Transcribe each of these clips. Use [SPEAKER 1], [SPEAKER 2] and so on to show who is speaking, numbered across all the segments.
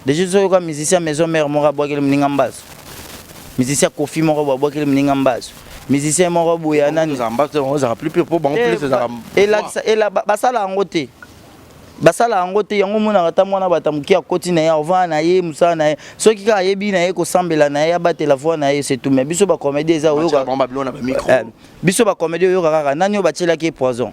[SPEAKER 1] Déjà so yoka musicien maison mère mora boakele mninga mbaso. Musicien Kofi mora boakele mninga mbaso. Musicien mora boya nani
[SPEAKER 2] ambato on a plus pour bon plus ça.
[SPEAKER 1] Et la basala ngote. Basala ngote yango mona ata mwana batamuki akoti na ya ova na ye musala na ye. Soki ka yebi na ye ko sambela na ye abate la voix na ye c'est tout mais biso ba comédie eza yoka. Biso ba comédie yoka kaka nani yo batela ki poison.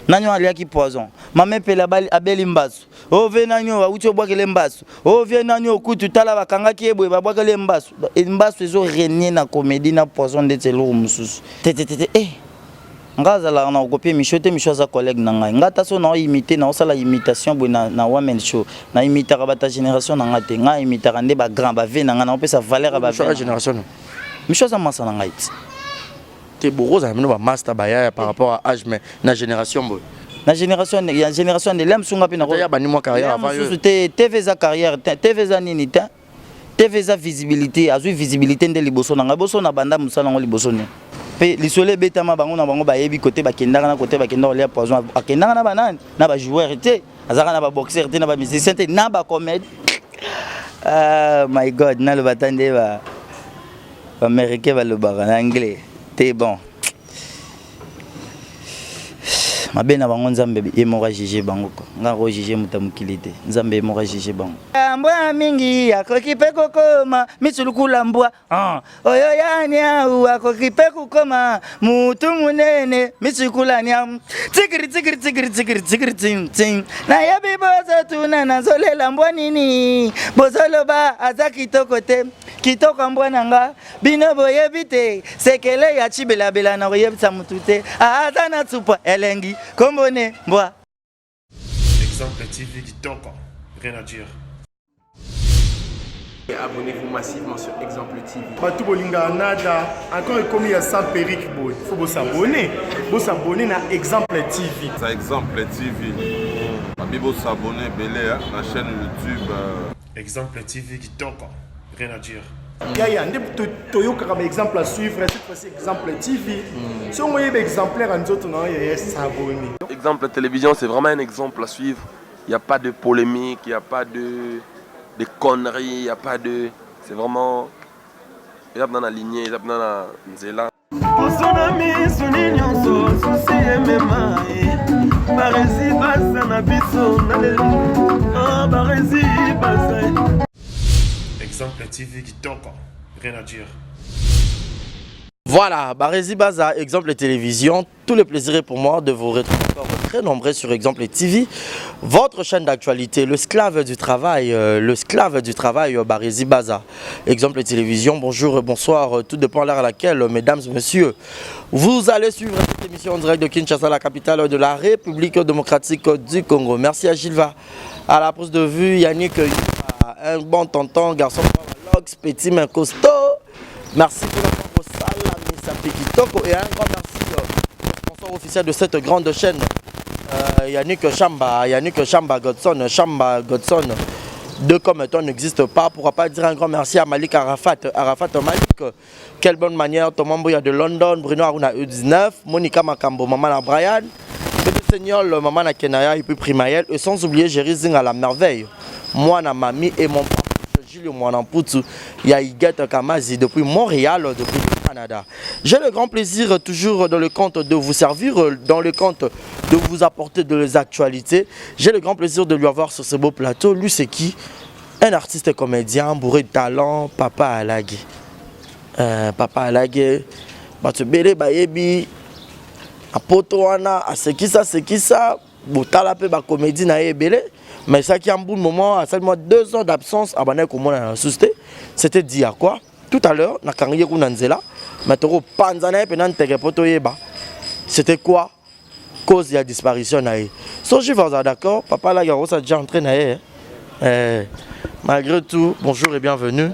[SPEAKER 1] Nanyo aliaki poison. Mame pela abeli mbasu. O ve nanyo uti obwakele mbasu. O ve nanyo kutu tala bakanga ki eboye babwakele mbasu. Mbasu ezo régner na comédie na poison de telo mususu. Ngaza la na kopie michote michoza collègue na ngai. Ngata so na imiter na osala imitation bo na one man show. Na imitaka bata génération na ngate. Nga imitaka nde ba grand ba ve na nga na opesa valeur ba
[SPEAKER 2] ve génération.
[SPEAKER 1] Michoza masa na ngai.
[SPEAKER 2] T'es beau, ça m'a master baya par rapport à âge mais la génération boy.
[SPEAKER 1] La génération de l'homme sunga pina ko.
[SPEAKER 2] Ya bani moi carrière avant.
[SPEAKER 1] TV za carrière, TV za nini ta. TV za visibilité, azu visibilité nde liboso na boso na banda musala ngo liboso ne. Pe lisole betama bango na bango ba yebi côté ba kendanga na côté ba kendanga le poison akendanga na banane na ba joueur té, azaka na ba boxeur té na ba musicien té na ba comédie. Ah my god, na le batande ba américain va le bar en anglais. C'est bon. Ma bena bango nzambe emora jije bango ko ngaro jije mutamukilite nzambe emora jije bango mbwa mingi akokipe kokoma mitsulukula mbwa oyo yanya akokipe kokoma mutu munene mitsulukula nya tigiri tigiri tigiri tigiri tigiri ting na yabi bozo tuna nazolela mbwa nini bozoloba azaki tokote kitoko mbwa nanga bino boyebite sekele ya chibela bela na yebisa mutute azana tsupa elengi Kombone, moi.
[SPEAKER 3] Exemple TV qui toque, rien à dire.
[SPEAKER 4] Abonnez-vous massivement sur Exemple TV.
[SPEAKER 5] Batou bolinga nada, encore commis à 100 perruques boy. Faut vous s'abonner. Vous s'abonner à Exemple TV.
[SPEAKER 6] Ça Exemple TV. Vous s'abonner belé à la chaîne YouTube.
[SPEAKER 3] Exemple TV qui toque, rien à dire.
[SPEAKER 5] Il y a un exemple à suivre, cette fois-ci Exemple TV. Si on voit un exemplaire en autres, il y a s'abonner.
[SPEAKER 4] Exemple télévision, c'est vraiment un exemple à suivre. Il n'y a pas de polémique, il n'y a pas de conneries, il n'y a pas de... C'est vraiment... Il y a dans la lignée, il y a dans la nzela.
[SPEAKER 3] Exemple TV qui toque, rien à dire.
[SPEAKER 2] Voilà, Barési Baza, Exemple Télévision. Tout le plaisir est pour moi de vous retrouver encore très nombreux sur Exemple TV. Votre chaîne d'actualité, le esclave du travail, Barési Baza, Exemple Télévision. Bonjour et bonsoir, tout dépend de l'heure à laquelle, mesdames et messieurs, vous allez suivre cette émission en direct de Kinshasa, la capitale de la République démocratique du Congo. Merci à Gilva, à la prise de vue, Yannick, un bon tonton, garçon, petit mais costaud. Merci pour la et un grand merci au sponsor officiel de cette grande chaîne, Yannick Chamba Godson. Deux comme toi n'existe pas. Pourquoi pas dire un grand merci à Malik Arafat Malik. Quelle bonne manière, Thomas Mbouya de London, Bruno Aruna U19, Monica Makambo, Maman Brian, Bébé Seigneur, Maman Kenaya et puis Primaël. Et sans oublier Jerry Zing à la merveille. Moi, na mamie et mon papa, Julio Mouanamputu, Yaïget Kamazi depuis Montréal, depuis Canada. J'ai le grand plaisir toujours dans le compte de vous servir, dans le compte de vous apporter des actualités. J'ai le grand plaisir de lui avoir sur ce beau plateau. Lui c'est qui? Un artiste comédien, bourré de talent, Papa Alagé. Papa Alagé, Batubele Bayebi, Apotoana, c'est qui ça, Boutalape ba comédie na ebele. Mais ça qui a un bon moment, à seulement 2 ans d'absence, c'était dit à quoi? Tout à l'heure, na kangiye kunanzela, matoro panzana penan tegepoto yeba. C'était quoi? Cause de la disparition nae. So je vais d'accord, papa la garo ça déjà entré nae. Malgré tout, bonjour et bienvenue.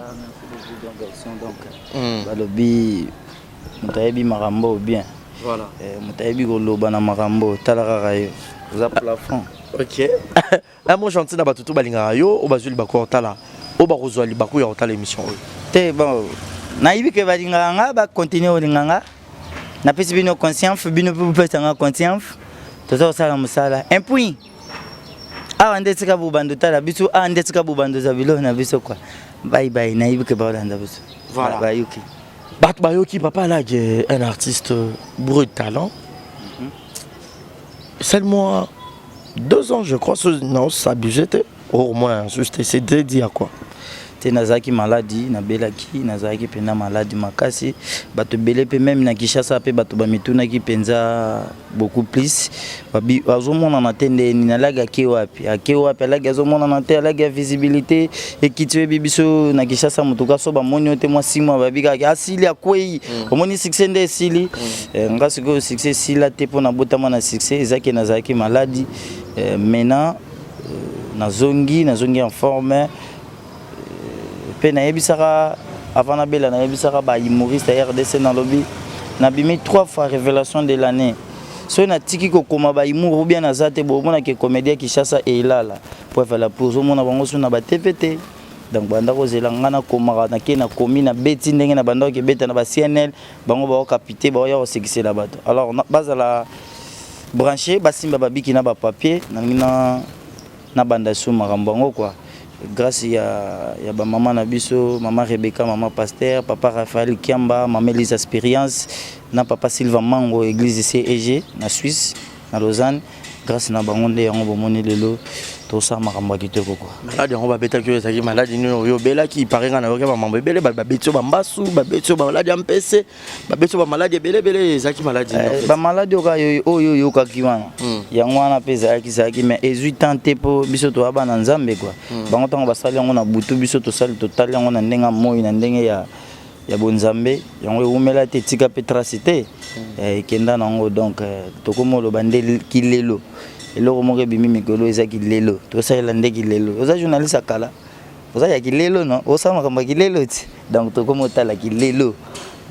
[SPEAKER 1] Balobi mutayebi marambo bien.
[SPEAKER 2] Voilà.
[SPEAKER 1] Mutayebi goloba na marambo talara yo. Za plafond.
[SPEAKER 2] OK. Un mot gentil na batutu balinga yo, o bazuli bako tala. O bakozwa libako ya tala émission.
[SPEAKER 1] Te bon. Naibi ke balinga nga ba continuer olinganga. Na pesi bino conscience, bino pe tanga conscience. Tozo sala musala. Un point. awa nde tika bubando tala biso awa nde tika bubando za bilo na biso quoi bye bye nayibi ke baolanda biso
[SPEAKER 2] Voilà.
[SPEAKER 1] bayuki
[SPEAKER 2] Bat Bayoki, papa là, est un artiste brut talent. Seulement 2 ans, je crois, non, ça budget, au moins, juste c'était dit à quoi.
[SPEAKER 1] te nazaki maladi na belaki nazaki pena maladi makasi bato belé pe même na Kinshasa pe bato ba mituna ki penza beaucoup plus babi azomona na tende ni na laga ke wapi alaga azomona na te alaga visibilité ekitwe bibiso na Kinshasa mutuka so ba moni te mwa 6 mois babi ka asili akwei omoni succès nde esili ngasi ko succès sila te pona botama na succès ezaki nazaki maladi maintenant nazongi en forme pe na yebisaka avant na bela na yebisaka ba humoriste RDC na lobby na bimi 3 fois révélation de l'année so na tiki ko koma ba humour ou bien na zate bo mona ke comédien Kinshasa et ilala pour faire la pause mona bango so na ba TVT donc banda ko zela ngana koma na ke na komi na beti ndenge na banda ke beta na ba CNL bango ba capiter ba ya osekise la bato alors bazala branché basimba babiki na ba papier na banda sou makambo quoi grâce ya ba maman na biso maman Rebecca maman Pasteur papa Raphaël Kiamba maman Elisa Expérience na papa Sylvain Mango église CEG na Suisse na Lausanne grâce na bango nde yango bomoni lelo to sa makambo kitoko quoi
[SPEAKER 2] malade yango ba beta kyo ezaki malade ni yo bela ki parenga na yoka ba mambo ebele ba betio ba mbasu ba betio ba malade ya mpese ba betio ba malade ebele ezaki malade
[SPEAKER 1] ba malade oyo ka kiwana yango wana peza zaki mais ezui tante po biso to aba na nzambe quoi bango tango basali yango na butu biso to sali total yango na ndenga moyi na ndenge ya bonzambe yango eumela te tika petracité kenda nango donc tokomolo bande kilelo eloko moko ebimi mikolo ezaki lelo tosalela nde kilelo oza journaliste akala oza ya kilelo non osala makambo ya kilelo ti donc tokomotala kilelo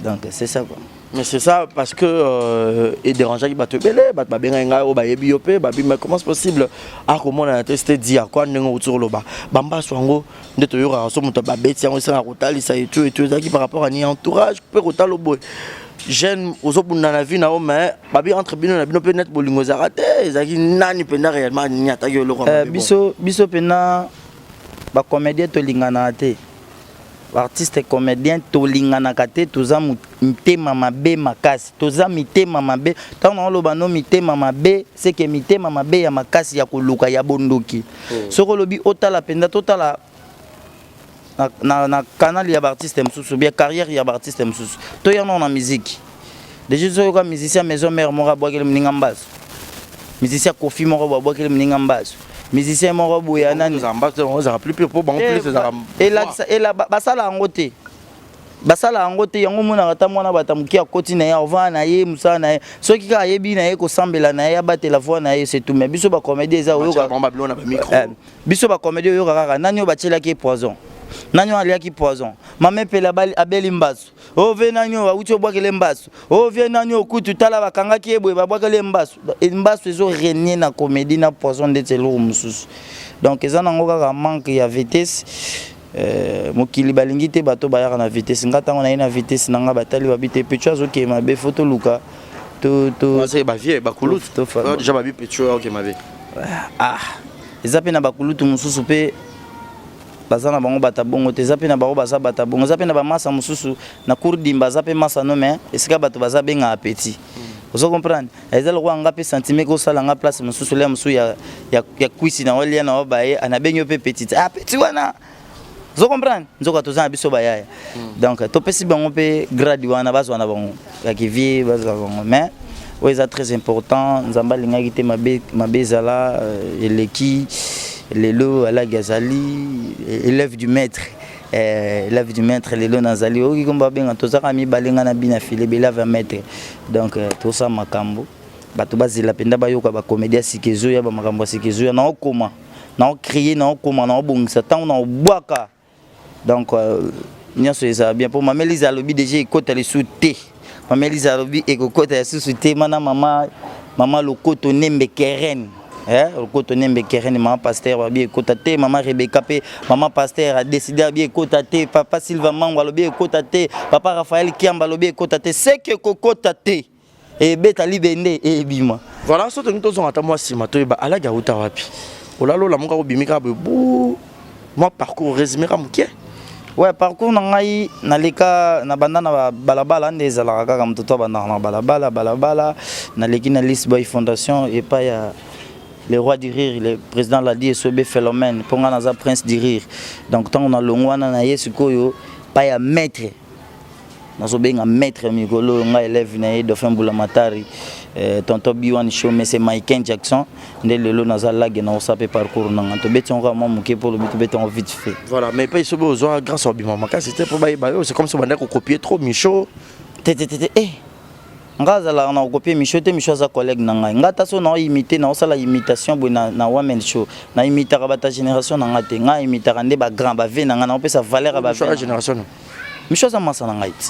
[SPEAKER 1] donc c'est ça quoi.
[SPEAKER 2] Mais c'est ça parce que et dérangeant qui bato belé bat ba benga nga o ba yebi yope ba bima comment c'est possible a comment na testé di à quoi ndenge autour loba bamba swango nde to yora so muto ba beti yango sa rotali ça et tout ça par rapport à ni entourage peut rotalo boy jeune ozobunda na vie na o mais babi entre bino na bino peut net bolingo zarate ezaki nani pena réellement ni ataki le roi
[SPEAKER 1] biso pena ba comédien to lingana te artiste comédien to lingana kate toza mitema mabe makasi toza mitema mabe tant loba no mitema mabe c'est que mitema mabe ya makasi ya koluka ya bondoki soko lobi otala penda totala na canal ya artiste msusu bien carrière ya artiste msusu to ya na musique déjà so ka musicien maison mère mora boakele mninga mbaso musicien Kofi mora boakele mninga mbaso musicien moko boya nani
[SPEAKER 2] za plus pour bon plus ça
[SPEAKER 1] et la basala ngote yango mona ata mwana batamuki akoti na ya ova na ye musala na ye soki ka yebi na ye ko sambela na ye abatela voix na ye c'est tout mais biso ba comédie za oyo ka biso ba comédie oyo kaka nani yo batiela ki poison nani yo aliaki poison mame pela abeli mbaso o ve nani yo uti obwakele mbaso o vie nani yo kutu tala bakangaki ebwe babwakele mbaso mbaso ezo régner na comédie na poison de telo mususu donc eza nango kaka manque ya vitesse mokili balingi te bato bayaka na vitesse nga tango na ye na vitesse nanga batali babite pecho azoke mabe photo luka to
[SPEAKER 2] c'est ba vie ba kulutu déjà babi pecho OK mabe
[SPEAKER 1] eza pe na bakulutu mususu pe bazana bango batabongo te zape na bango baza batabongo zape na ba massa mususu na cour dimba zape massa no mais esika bato baza benga appétit vous comprenez eza le roi ngape sentiment ko sala nga place mususu le musu ya kwisi na olia na obaye anabenyo pe petit petit wana vous comprenez nzoka tozana biso bayaya donc to pesi bango pe grade wana bazwana bango ya kivie bazwa bango mais ouais c'est très important nzamba linga kite mabe zala eleki Lelo ala gazali élève du maître Lelo nazali oki komba benga tozaka mi balenga na bina file belave maître donc tout ça makambo bato bazela penda bayoka ba comédie sikezo ya ba makambo sikezo na okoma na crier na okoma na obongisa tant na obwaka donc nyaso eza bien pour mamelisa lobi déjà ekota les souté mamelisa lobi ekokota ya souté mana mama lokoto nembe keren Lokoto nembe keren maman Pasteur ba bien ekota te maman Rebecca pe maman Pasteur a décidé à bien ekota te papa Sylvain Mango ba bien ekota te papa Raphaël Kiamba ba bien ekota te c'est que kokota te et beta libende et bima
[SPEAKER 2] voilà so to nto zonga ta moi sima to ba ala ga uta wapi olalo la monka obimika bebu moi parcours résumé ka mukie.
[SPEAKER 1] Ouais, parcours nangai nalika na banda na balabala ndeza la kaka mtoto banda na balabala naliki na List Boy Fondation et pas ya le roi du rire, le président l'a dit SOB phénomène pour nga naza prince du rire. Donc tant on a longwana na yesikoyo pas ya maître. Nazo benga maître mikolo nga élève na Dauphin Bulamatari tonto Biwan Show mais c'est Michael Jackson ndé lelo naza lag na osape parcours nanga to beton nga mo muké pour le but beton vite fait.
[SPEAKER 2] Voilà, mais pas SOB aux grâce au bimamaka c'était pour baï c'est comme si on a copié trop Michaud.
[SPEAKER 1] Ngaza la na copier Michaud te Michaud za collègue nanga ngata so na imiter na osala imitation na Women Show na imiter ba ta génération nanga te nga imiter ndé ba grand ba ve nanga na pesa valeur ba
[SPEAKER 2] génération.
[SPEAKER 1] Michaud za masa nanga iti.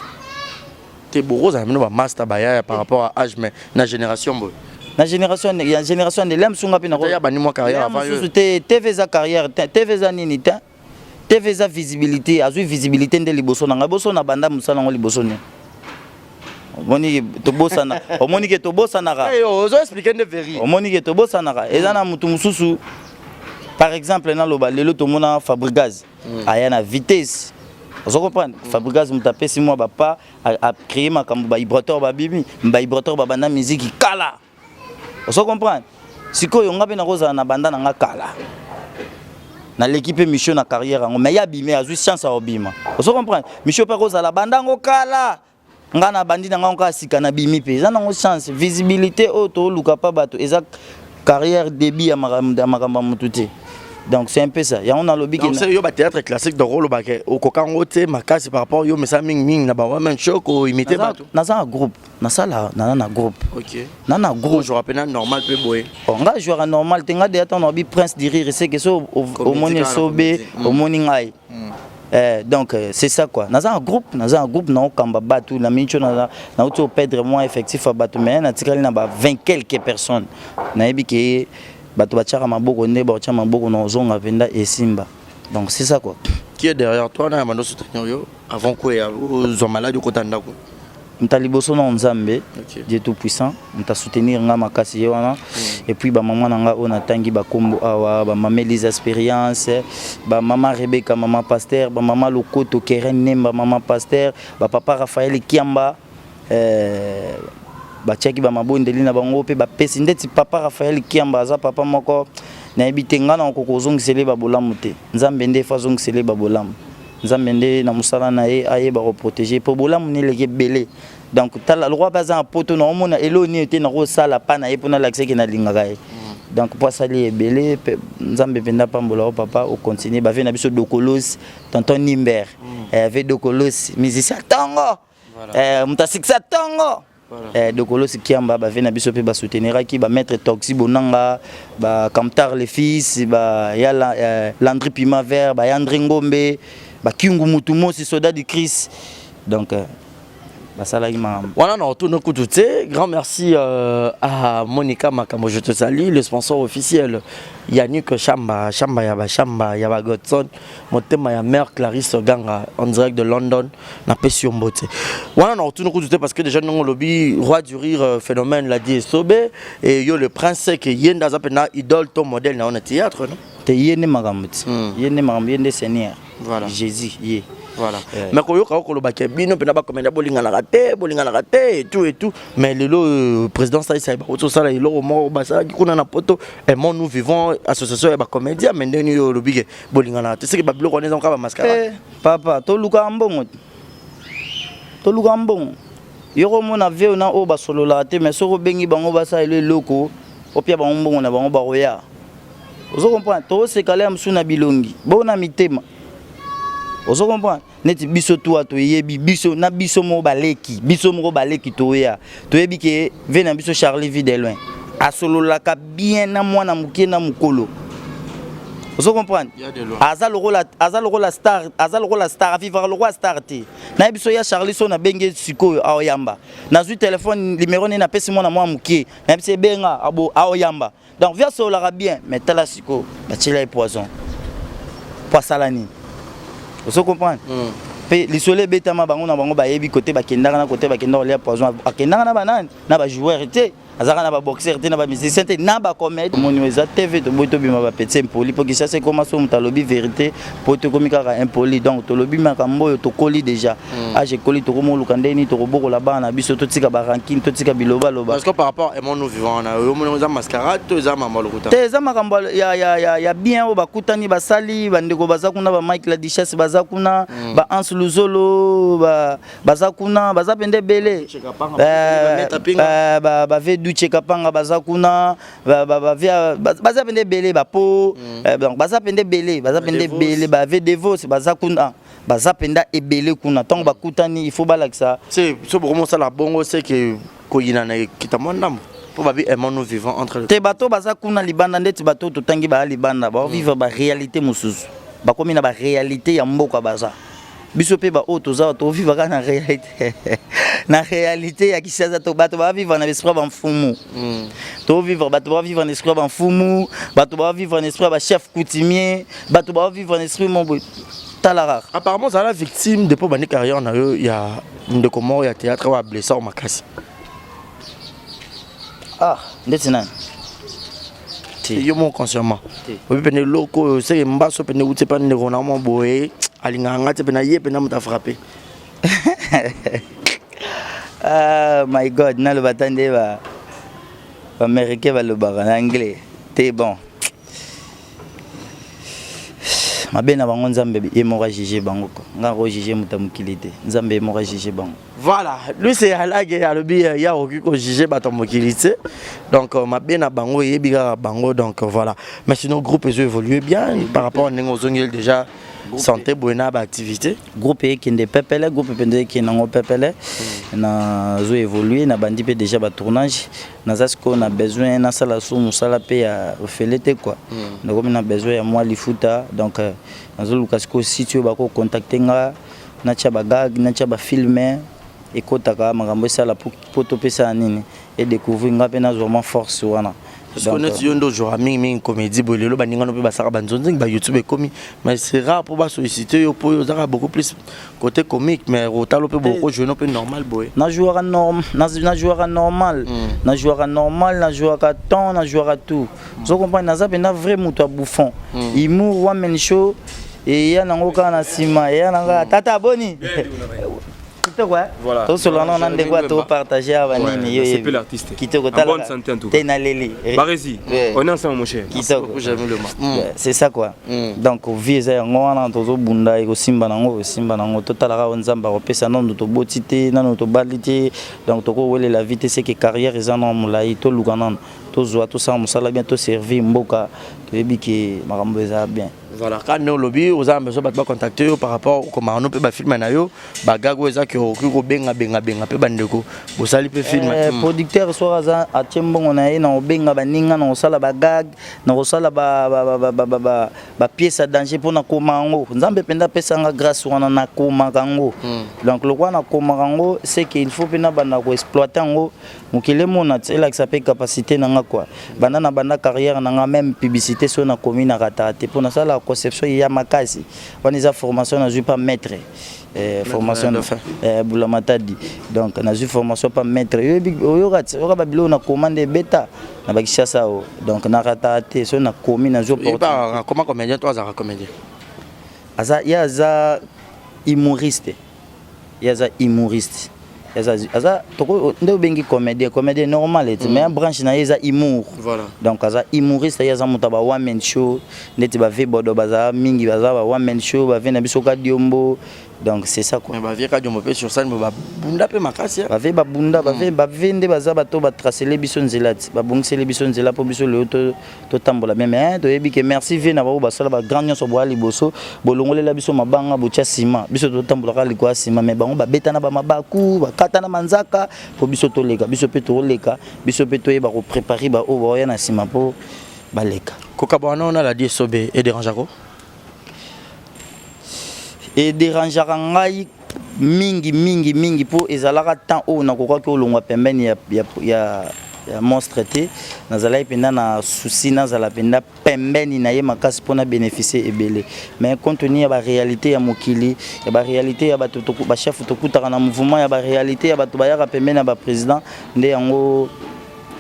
[SPEAKER 2] Te bourreau ça amène ba master baya par rapport à âge mais na génération boy.
[SPEAKER 1] Na génération il y a génération de l'homme sunga pe na
[SPEAKER 2] ya bani moi carrière avant
[SPEAKER 1] yo. TV za carrière, TV za nini ta. TV za visibilité, azu visibilité ndé liboso nanga boso na banda musala ngo liboso ne. Omoni to bosana, omoni ke to bosana ra.
[SPEAKER 2] Eh ozo expliquer de vérité.
[SPEAKER 1] Omoni ke to bosana ra. Ezana mutu mususu. Par exemple na loba lelo to mona Fabregas. Aya na vitesse. Vous comprenez? Fabregas mutapé si moi papa a créé ma comme vibrateur ba bibi, ba vibrateur ba banda musique kala. Vous comprenez? Sikoyo ngabe na roza na banda na kala. Na l'équipe Michaud na carrière ngo mais ya bimé azu chance a obima. Vous comprenez? Michaud pa roza la banda ngo kala. Nga na bandi na nga sika na bimi pe. Za na ngo chance, visibilité auto luka pa bato. Eza carrière débit ya makamba mututé. Donc c'est un peu ça. Il y a un lobby qui
[SPEAKER 2] c'est yo ba théâtre classique de rôle ba ke au kokango te makasi par rapport yo mais ça ming na ba Women Show ko imiter bato.
[SPEAKER 1] Na za un groupe, na sala na groupe.
[SPEAKER 2] OK.
[SPEAKER 1] Na groupe
[SPEAKER 2] je rappelle normal pe boy.
[SPEAKER 1] On nga joueur normal tenga de attendre bi prince du rire c'est que so au moni sobe au moni ngai. Donc c'est ça quoi. Na za un groupe na okamba bato na mincho na auto perdre moins effectif à bato mais na tikali na ba 20 quelques personnes. Na yebi ke bato bachaka maboko nde ba chama maboko na zonga venda et simba. Donc c'est ça quoi.
[SPEAKER 2] Qui est derrière toi na mando soutenir yo avant quoi aux malades ko tanda ko.
[SPEAKER 1] Mtaliboso na Nzambe, Dieu tout puissant, mta soutenir nga makasi wana et puis ba maman nanga ona tangi ba kombo awa ba maman Elise Expérience, ba maman Rebecca maman Pasteur, ba maman Lokoto Keren Nemba maman Pasteur, ba papa Raphaël Kiamba ba tchaki ba mabondeli na bango pe ba pesi ndeti papa Raphaël Kiamba za papa moko na ebitenga na kokozongisele ba bolamu te. Nzambe nde fa zongisele ba bolamu. Nzambe nde na musala na ye aye ba protéger po bolamu ne leke belé. Donc tala le roi baza poto na omona eloni était na ko sala pa na ye pona l'accès ki na lingaka ye. Donc pour sali belé Nzambe penda pambola papa au continuer ba ve na biso Dokolos tonton Nimber. Avec Dokolos musicien tango. Mutasiksa tango. Dokolos Kiamba ba ve na biso pe ba soutenir ki ba mettre Toxi Bonanga ba Kamtar les fils ba ya Landry Pima Vert ba Yandri Ngombe ba Kingu Mutumo si soldat du Christ. Donc
[SPEAKER 2] voilà, non, tout nos coups de grand merci à Monica Makamo, je te salue, le sponsor officiel Yannick Chamba Yaba Godson, mon thème ma mère Clarisse Ganga en direct de London, n'a pas sur Mbote. Voilà, non, tout nos coups de parce que déjà nous lobby roi du rire phénomène l'a dit SOB et yo le prince qui yenda zapena idole ton modèle na on théâtre non.
[SPEAKER 1] Te yene magamut. Yene magam yende Seigneur.
[SPEAKER 2] Voilà.
[SPEAKER 1] Jésus yé.
[SPEAKER 2] Voilà. Mais quand yo ko lo baké bino pe na ba komenda bolinga na raté et tout mais le président ça il ba auto ça là il lo mo ba ça kuna na poto et moi nous vivons association et ba comédien mais ndeni yo lo bige bolinga na raté c'est que ba bilo connaissons ka ba mascara
[SPEAKER 1] papa to luka mbongo yoko mona veo na o ba solo la te mais soko bengi bango ba ça le loko opia bango mbongo na bango ba roya ozo comprendre to se kala msuna bilongi bona mitema. Vous comprenez? Neti biso toi to yebi biso na biso mo baleki to ya to yebi ke vena biso Charlie Videlloin asolo la ka bien na mwana mukie na mukolo. Vous comprenez? Azal rôle star vivre le roi star te na biso ya Charlie so na benge sikoyo aoyamba na zu téléphone numéro na pesi mwana mwa mukie na biso benga abo aoyamba donc via so la bien mais tala siko ba tchela poison poisalani. Vous comprenez? Les soleils bétama bango na bango ba yebi côté ba kendanga na côté ba kendanga les poison akendanga na banane na ba joueur été azaka na ba boxeur te na ba musicien te na ba comédie moni eza TV to boto bima ba petit impoli pour que ça c'est comment so mutalobi vérité pour te komi kaka impoli donc to lobi makambo yo to koli déjà ah j'ai koli to komo lukandeni to koboko la bana biso to tika ba ranking to tika biloba loba
[SPEAKER 2] parce que par rapport à mon nous vivant na yo moni eza mascarade to eza mama lokuta
[SPEAKER 1] te eza makambo ya bien o bakutani basali bandeko baza kuna ba Mike la Duchesse baza kuna ba Ans Luzolo baza kuna baza pende belé ba ve Duche Kapanga baza kuna baza pende belé ba po donc baza pende belé ba ve Devos baza kuna baza penda ebele kuna tant bakutani il faut balakisa
[SPEAKER 2] c'est so vraiment ça la bongo c'est que koyina na kitamondam pour babi aimant nous vivant entre
[SPEAKER 1] te bato baza kuna libanda ndeti bato to tangi ba libanda ba vivre ba réalité mususu ba komi na ba réalité ya mboka baza biso pe ba auto za to vivre na réalité na réalité ya kisaza to bato ba vivre na esprit ba mfumu to vivre bato ba vivre na esprit ba mfumu bato ba vivre na esprit ba chef coutumier bato ba vivre na esprit mon talara
[SPEAKER 2] apparemment ça la victime depuis bani carrière na yo ya ndeko mort ya théâtre wa blessé au makasi
[SPEAKER 1] ah ndeti nani
[SPEAKER 2] yo mon consciemment obi pene loko c'est mbaso pene uti pa ndeko na mo boye alinga ngati pena ye pena muta frapper
[SPEAKER 1] ah my god na le batande ba américain va le bar en anglais t'es bon mabena bango nzambe emora jije bango ko ngaro jije mutamukili te nzambe emora jije bango.
[SPEAKER 2] Voilà, lui c'est Alage alobi ya okiko jije batomukili te donc mabena bango yebiga bango donc voilà mais sinon groupe ils évolué bien par rapport à nengo zongel déjà santé buena ba activité
[SPEAKER 1] groupe qui ndé pepele groupe pendé qui nango pepele na zo évoluer na bandi pe déjà ba tournage na zasko na besoin na sala sou musala pe ya felete quoi donc on a besoin ya moi lifuta donc nazo lukasko sitio ba ko contacter nga na cha ba gag na cha ba filmer et kotaka makambo sala pour to pesa nini et découvrir nga pe na vraiment force wana.
[SPEAKER 2] Parce qu'on est yondo jour mingi comédie bolelo baninga no pe basaka banzonzi ba YouTube komi mais c'est rare pour ba solliciter yo pour yo beaucoup plus côté comique mais otalo pe beaucoup jeune pe normal boy
[SPEAKER 1] na joueur normal na joueur normal na joueur normal na joueur à temps na joueur à tout zo comprendre na za pe na vrai muto a bouffon humour one man show et ya nango kana sima ya nanga tata boni
[SPEAKER 7] voilà.
[SPEAKER 1] Tout cela on a des quoi tout partager avec nini.
[SPEAKER 7] C'est peu l'artiste.
[SPEAKER 1] Qui te
[SPEAKER 7] bonne santé en tout cas. Barési. On est ensemble mon cher.
[SPEAKER 1] C'est ça quoi. Donc visa ngona tozo bunda iko simba nango totala ka nzamba ko pesa non to botité nano to balité donc to ko wele la vitesse c'est que carrière ezana mulai to lugana to zo to ça musala bien to servir mboka to yebi ke makambo eza bien.
[SPEAKER 2] Voilà, quand nous lobby, aux amis, nous avons contacté par rapport au comment on peut filmer nayo, bagago eza qui au benga pe bandeko, vous allez peut filmer.
[SPEAKER 1] Producteur soit à Tiembon on a na benga baninga na osala bagag, na osala ba pièce à danger pour na komango. Nzambe penda pesa nga grâce wana na komango. Donc le quoi na komango c'est qu'il faut pena bana ko exploiter ngo mukile mona tsela que ça peut capacité na nga quoi. Bana na bana carrière na nga même publicité sur na commune na ratate pour na sala conception ya makasi on a formation na pas maître formation de fin Boulamatadi donc na formation pas maître yo ba bilo na commande bêta na bakisha ça donc na ratate so na commune na zo
[SPEAKER 2] porte comment comédien toi za comédien
[SPEAKER 1] aza ya za humoriste Aza toko ndo bengi comédien normal mais en branche na yeza humour
[SPEAKER 2] voilà
[SPEAKER 1] donc aza humoriste yeza mutaba one man show ndeti ba ve bodo baza mingi baza ba one man show ba ve na biso ka diombo donc c'est ça quoi
[SPEAKER 2] mais ba vie ka diombo pe sur scène ba bunda pe makasi
[SPEAKER 1] ba ve ba bunda ba ve nde baza bato ba tracer les biso nzelati ba bongise les biso nzela po biso le to tambola mais to yebi que merci ve na ba sala ba grand nyonso bo ali boso bolongole la biso mabanga bo tia sima biso to tambola ka likwa sima mais bango ba betana ba mabaku ba katana manzaka po biso to leka biso pe to leka biso pe to yeba ko préparer ba o ba ya na sima po ba leka
[SPEAKER 2] koka bwana on a la die sobe et dérange ko
[SPEAKER 1] et déranger ngai mingi po ezalaka temps o na koka ko longwa pembeni ya monstre te nazala penda na souci nazala penda pembeni na ye makasi pona bénéficier ebele mais compte tenu ya ba réalité ya mokili ya ba réalité ya bato ba chef to kutaka na mouvement ya ba réalité ya bato ba ya pembeni na ba président nde yango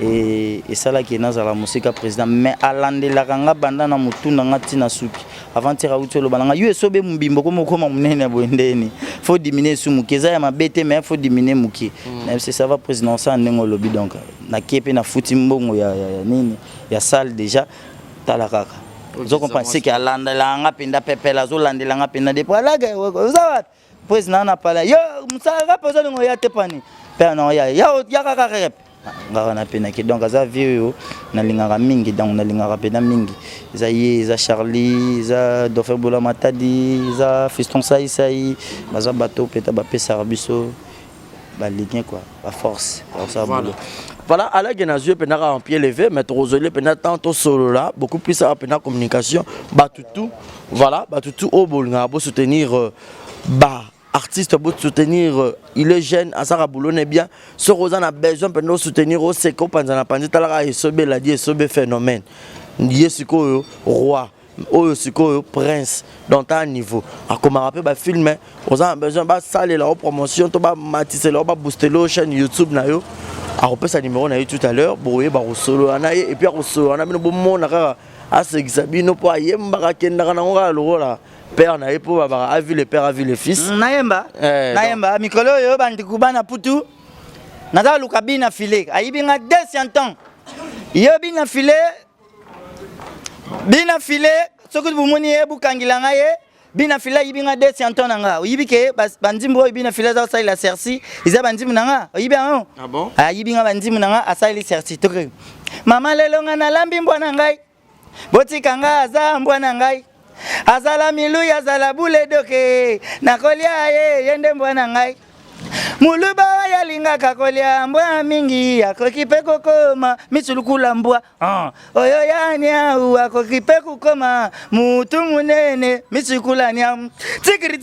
[SPEAKER 1] et ça là qui est dans la musique président mais alandelaka nga banda na mutu na ngati na suki avant tira utolo balanga yo esobe mbimbo ko mokoma munene bondeni faut diminuer su mukeza ya mabete mais faut diminuer muki même si ça va président ça ndenge lobi donc na kepe na futi mbongo ya nini ya salle déjà tala kaka zo comprendre que alandelanga penda pepela zo landelanga penda de palaga ça président na pala yo musaka pozo ngo ya tepani pe non ya kaka rep ngara na pena ki donc za vieux na lingara mingi donc na lingara pena mingi za ye za Charlie za Dauphin Bola Matadi za Fiston Sai baza bateau peta ba pesa biso ba ligné quoi ba force ça
[SPEAKER 2] voilà à la Genazie penara en pied levé mais Rosolé pena tantôt solo là beaucoup plus à pena communication batutu voilà batutu au bolnga pour soutenir artiste pour soutenir il est jeune à Sarah Boulon est bien ce Rosan a besoin de soutenir au Seko Panzana Pandi Talara et Sobe l'a dit Sobe phénomène Yesiko roi Oyosiko prince dans un niveau à comment rappeler ba filmer Rosan a besoin ba saler la promotion to ba matisser la ba booster la chaîne YouTube na yo a repère sa numéro na yo tout à l'heure boye ba solo anaye et puis a solo ana bino bon na a se xabino po ayemba kenda kana ngora lo la père na epo baba a vu le père a vu le fils
[SPEAKER 1] naemba mikolo yo bandi kubana putu naza lukabina filé ayibinga 200 ans yo bina filé soki bumuni e bukangilanga ye bina filé yibinga 200 ans nanga yibike bandimbo bina filé za sa la sersi iza bandimu nanga yibenga
[SPEAKER 2] ah bon
[SPEAKER 1] ayibinga bandimu nanga asali sersi to mama lelo ngana lambi mbwana ngai botika nga aza mbwana ngai azala milu azala bule doke nakolia ye yende mbwana ngai muluba yalinga kakolia mbwa mingi akokipe kokoma mitulukula mbwa oyo yanya akokipe kukoma mutu munene mitulukula nyam tigiri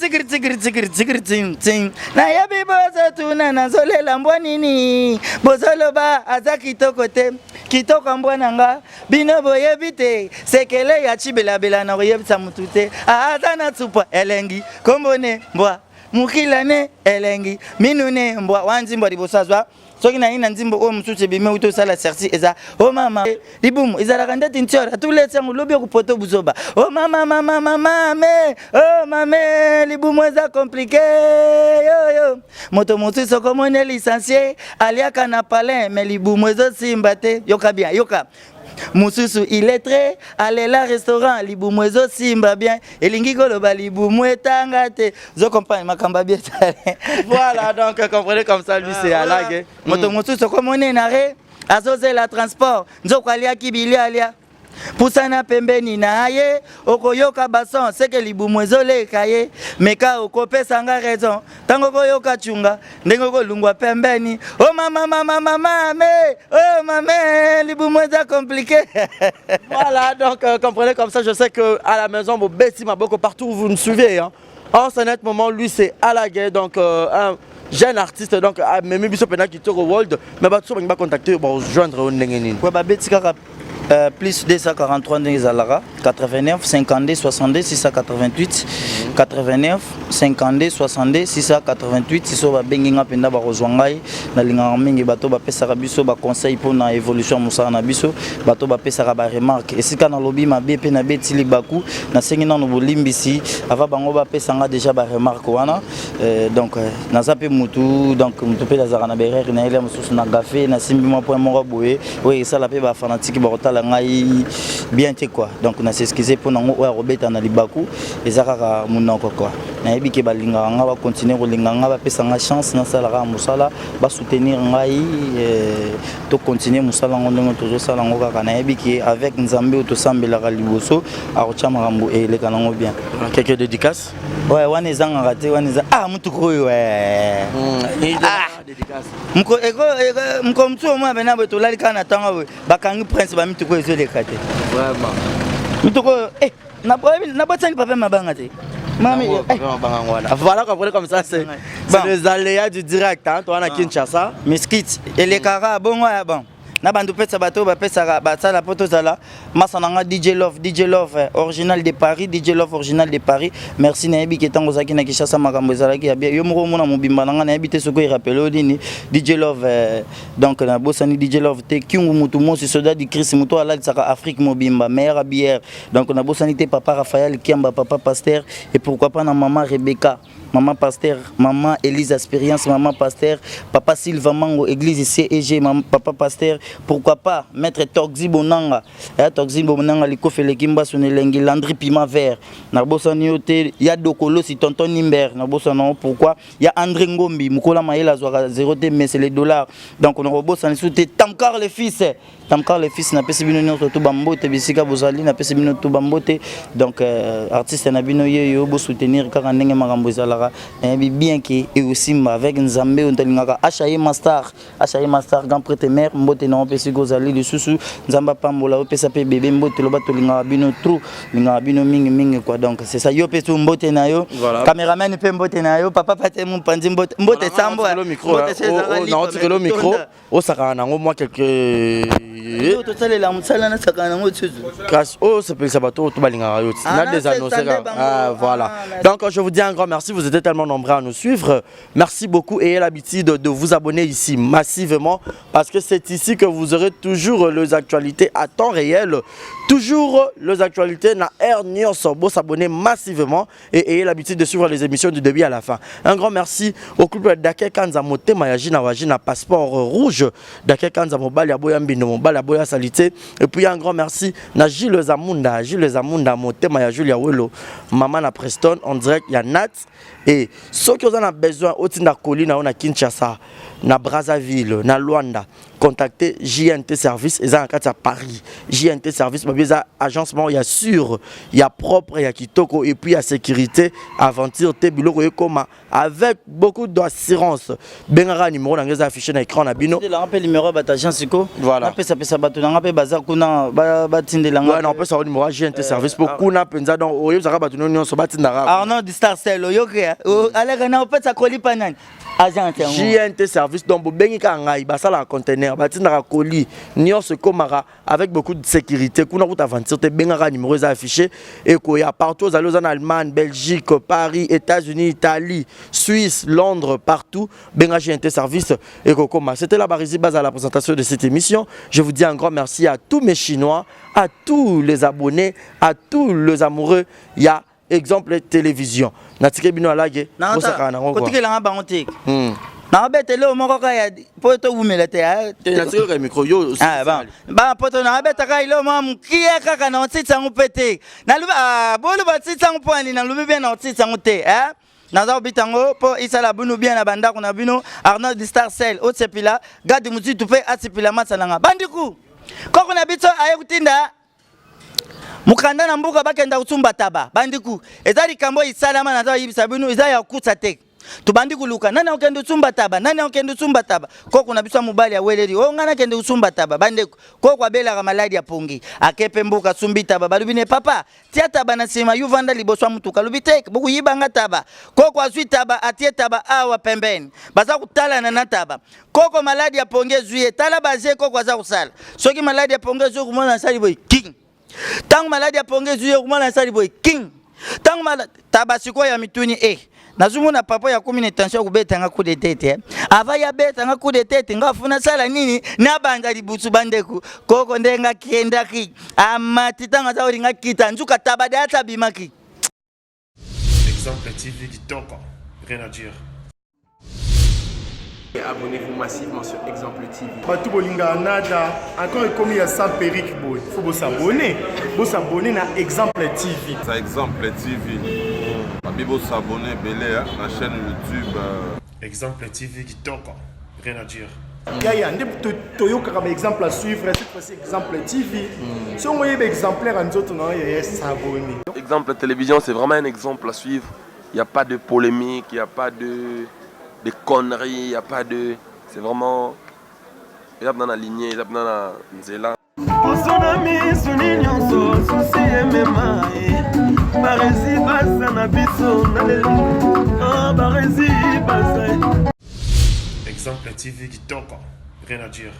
[SPEAKER 1] ting na yabi bozo tuna nazolela mbwa nini bozoloba aza kitoko te kitoko mbwana nga bino boyebi te sekele ya chibelabela na koyebisa mutu te aza na tsupa elengi kombone mbwa mukilane elengi minune mbwa wanzimbo libosazwa soki na ina nzimbo o musuche bime uto sala sersi eza o mama libumu ezala kanda tintiora tuletse ngulobi ku poto buzoba o mama me o mame libumu eza compliqué yo moto mususo komone licencié aliaka na palin mais libumu ezo simba te yoka bien yoka mususu illettré alela restaurant libumu ezo simba bien elingi koloba libumu etanga te zo comprendre makamba bien
[SPEAKER 2] voilà donc comprenez comme ça lui c'est alague
[SPEAKER 1] moto mususu komone nare azozela transport nzoko alia kibili alia pusana pembeni na ye okoyoka bason seke libumu ezoleka ye meka okopesa nga raison tango koyoka chunga ndenge kolungwa pembeni oh mama me oh mame libumu eza compliqué
[SPEAKER 2] voilà donc comprenez comme ça je sais que à la maison mon Bessi Maboko partout où vous nous suivez hein en ce net moment lui c'est Alague donc un jeune artiste donc même biso pena qui toko world mais ba tso ba contacter ba joindre ndenge nini
[SPEAKER 1] quoi ba Betty kaka plus 243 Zalara 89 52 62 688 89 52 62 688 siso ba benginga penda ba rozwangai na linga mingi bato ba pesa biso ba conseil pour na évolution musala na biso bato ba pesa ba remarque et sika na lobby ma BP na betili baku na sengi na no bolimbisi ava bango ba pesa nga déjà ba remarque wana donc na zape mutu donc mutu pe lazara na berere na ile mususu na gafe na simbi mo point mo boye oui ça la pe ba fanatique ba la ngai bien te quoi donc na s'excuser pour nango wa robeta na libaku ezaka munoko quoi na yebi ke balinga nga ba continuer ko linga nga ba pesa nga chance na sala ka musala ba soutenir ngai to continuer musala ngondo to sala ngo kaka na yebi ke avec nzambe to sambela ka liboso a ko chama rambo e le kanango bien
[SPEAKER 2] quelques dédicaces
[SPEAKER 1] ouais wana zanga raté wana za mutu ko ouais
[SPEAKER 2] dédicace
[SPEAKER 1] mko mtu mwa bena beto lali kana tanga bakangi prince ba mituko ezo le kate
[SPEAKER 2] vraiment
[SPEAKER 1] mituko na botani papa mabanga te mami
[SPEAKER 2] voilà comme ça c'est les aléas du direct hein toi na Kinshasa
[SPEAKER 1] mesquite et les kara bon ouais bon na bandu pesa bato ba pesa ba sala poto zala masananga DJ Love original de Paris, DJ Love original de Paris. Merci na yebi ketango zaki na Kishasa makambo ezalaki ya bien yo moko mona mobimba nanga na yebi te soko rappelé odini DJ Love donc na bosani DJ Love te kiungu mutu mosi soda di Chris muto ala saka Afrique mobimba meilleure bière donc na bosani te papa Raphaël Kiamba papa Pasteur et pourquoi pas na maman Rebecca maman Pasteur maman Elise Expérience maman Pasteur papa Sylvain Mango église CEG maman papa Pasteur pourquoi pas maître Toxi Bonanga Toxi Bonanga likofe lekimba sonelengi Landry Pima vert na bosani yote ya dokolo si tonton Nimber na bosana pourquoi ya André Ngombi mukola maïla zoa 0 t mais c'est les dollars donc on a bosani soute Tamkar le fils na pesi bino nyonso to bambote bisika bozali na pesi bino to bambote donc artiste na bino yo bo soutenir kaka ndenge makambo ezalaka bien que et aussi avec Nzambe on telingaka Achaye Master grand prêtre mère mbote na pesi gozali le susu Nzamba pambola o pesa pe bébé mbote lo batolinga bino trou linga bino mingi quoi donc c'est ça yo pesu mbote na yo cameraman pe mbote na yo papa pate mon pandi mbote sambo
[SPEAKER 2] le micro le micro o saka nango moi quelque voilà. Donc je vous dis un grand merci, vous êtes tellement nombreux à nous suivre. Merci beaucoup et ayez l'habitude de vous abonner ici massivement parce que c'est ici que vous aurez toujours les actualités à temps réel. Toujours les actualités na Air News. S'abonner massivement et ayez l'habitude de suivre les émissions du début à la fin. Un grand merci au couple d'Ake Kanza Mote Mayajina Wajina passeport rouge d'Ake Kanza Mobali Aboyambino Mobali Aboya Salité. Et puis un grand merci na Gilles Zamunda Mote Maya Julia Welo Maman na Preston en direct il y a Nat et ceux qui ont besoin au Tinda Colina on a Kinshasa na Brazzaville na Luanda contactez JNT Service et ça à Paris JNT Service mais agencement il y a sûr il y a propre il y a kitoko et puis il y a sécurité aventure te biloko comme avec beaucoup d'assurance bengara numéro na ngeza affiché na écran na bino
[SPEAKER 1] la rappel numéro d'agence ko
[SPEAKER 2] voilà
[SPEAKER 1] na pesa bato na ngape bazar kuna batindela
[SPEAKER 2] ngwa na pesa numéro JNT Service pour kuna penza donc oyo zaka bato nyonso batindara
[SPEAKER 1] Arnaud di Star Cell yoke aleka na pesa kolipa nani agence
[SPEAKER 2] JNT Service donc bengi ka ngai basala conteneur batindara colis nyonso komara avec beaucoup de sécurité kuna kuta aventure te bengara numéro affiché et ko ya partout aux en Allemagne Belgique Paris États-Unis Italie Suisse Londres partout benga JNT Service et kokoma c'était la Barizi Base à la présentation de cette émission. Je vous dis un grand merci à tous mes Chinois, à tous les abonnés, à tous les amoureux. Il y a exemple télévision natike bino alage bosaka na ngoko
[SPEAKER 1] kotike la bangotik na betele o moko ka ya poto wumela te
[SPEAKER 2] natike ka micro yo
[SPEAKER 1] ba poto na beta ka ilo mam kiya kaka na otitsa ngupete na luba bolu ba tsitsa ngupani na lubi bien na otitsa ngute naza bitango po isala bunu bien na bandako na bino Arnaud di Star Cell otsepila gadi muzitu pe atsepila matsalanga bandiku koko na bito ayekutinda mukanda na mbuka bakenda utsumba taba bandiku ezali kambo isalama naza yibisa binu eza ya kutsa te to bandiku luka nani okende utsumba taba koko na biso mobali ya weleri o ngana kende utsumba taba bandiku koko abela ka maladi ya pongi akepe mbuka tsumbi taba balubine papa tia taba na sima yuvanda liboso mutuka lubite buku yibanga taba koko azwi taba atie taba awa pembeni baza kutala na taba koko maladi ya pongi zuye tala baze koko aza kusala soki maladi ya pongi zuye kumona sali boy king Tang maladi ya pongezi yo kumana sali boy king tang maladi tabasiko ya mituni nazumuna papa ya kumi tension kubeta nga coup de tête ava ya beta nga coup de tête ngafuna sala nini na banga libutu bandeku koko ndenga kienda ki amatitanga za oringa kita njuka tabada hata bimaki
[SPEAKER 3] Exemple TV Kitoko, rien à dire.
[SPEAKER 8] Abonnez-vous massivement sur Exemple TV.
[SPEAKER 5] Batou bolinga nada, encore comme il y a 100 périques boy. Faut vous s'abonner. Vous s'abonner à Exemple TV.
[SPEAKER 6] C'est Exemple TV. Bibo s'abonner belé la chaîne YouTube.
[SPEAKER 3] Exemple TV Kitoko, rien à dire.
[SPEAKER 5] Il y a un exemple à suivre, cette fois-ci Exemple TV. Si on voit un exemplaire en autres, il y a s'abonner.
[SPEAKER 4] Exemple télévision, c'est vraiment un exemple à suivre. Il n'y a pas de polémique, il n'y a pas de conneries, il n'y a pas de... C'est vraiment... Il y a dans la lignée, il y a dans la nzela.
[SPEAKER 3] Exemple TV Kitoko, rien à dire.